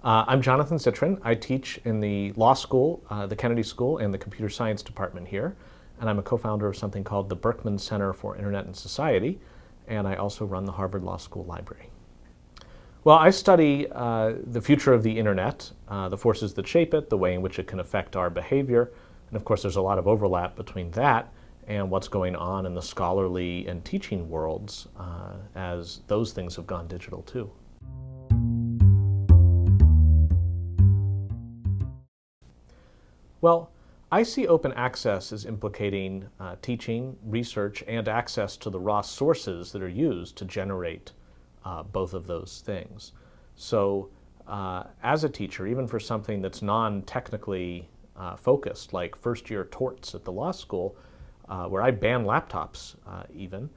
I'm Jonathan Zittrain. I teach in the law school, the Kennedy School, and the computer science department here. And I'm a co-founder of something called the Berkman Center for Internet and Society. And I also run the Harvard Law School Library. Well, I study the future of the internet, the forces that shape it, the way in which it can affect our behavior. And of course, there's a lot of overlap between that and what's going on in the scholarly and teaching worlds as those things have gone digital too. Well, I see open access as implicating teaching, research, and access to the raw sources that are used to generate both of those things. So as a teacher, even for something that's non-technically focused, like first-year torts at the law school, where I ban laptops even,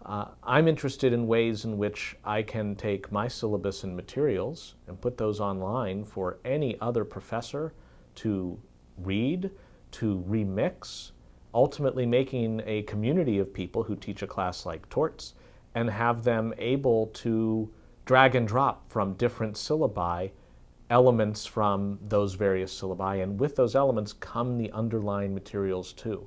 I'm interested in ways in which I can take my syllabus and materials and put those online for any other professor to read, to remix, ultimately making a community of people who teach a class like torts and have them able to drag and drop from different syllabi elements from those various syllabi, and with those elements come the underlying materials too.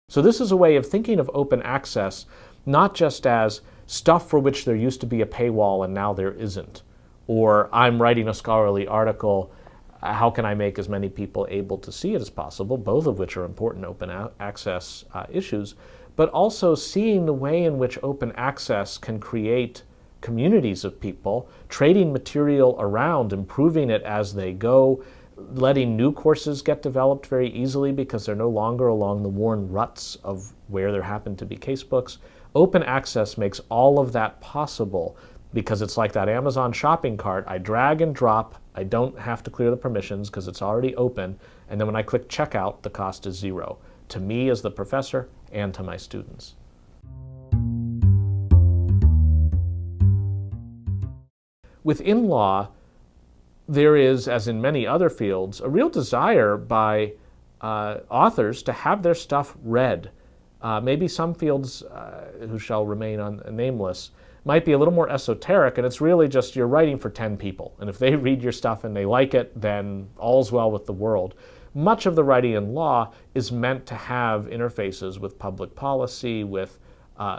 So this is a way of thinking of open access not just as stuff for which there used to be a paywall and now there isn't, or I'm writing a scholarly article, how can I make as many people able to see it as possible, both of which are important open access issues, but also seeing the way in which open access can create communities of people, trading material around, improving it as they go, letting new courses get developed very easily because they're no longer along the worn ruts of where there happen to be casebooks. Open access makes all of that possible because it's like that Amazon shopping cart. I drag and drop. I don't have to clear the permissions because it's already open. And then when I click checkout, the cost is zero to me as the professor and to my students. Within law, there is, as in many other fields, a real desire by authors to have their stuff read. Maybe some fields, who shall remain nameless, might be a little more esoteric, and it's really just you're writing for 10 people. And if they read your stuff and they like it, then all's well with the world. Much of the writing in law is meant to have interfaces with public policy, with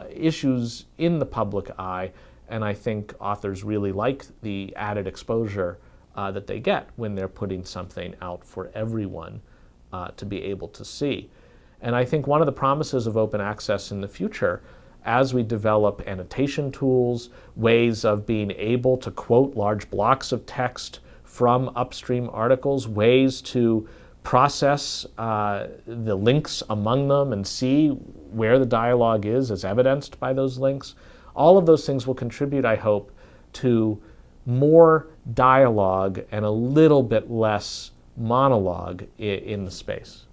issues in the public eye, and I think authors really like the added exposure that they get when they're putting something out for everyone to be able to see. And I think one of the promises of open access in the future, as we develop annotation tools, ways of being able to quote large blocks of text from upstream articles, ways to process the links among them and see where the dialogue is as evidenced by those links, all of those things will contribute, I hope, to more dialogue and a little bit less monologue in the space.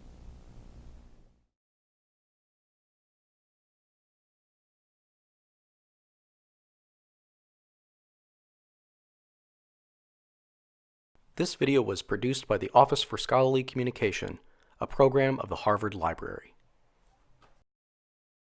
This video was produced by the Office for Scholarly Communication, a program of the Harvard Library.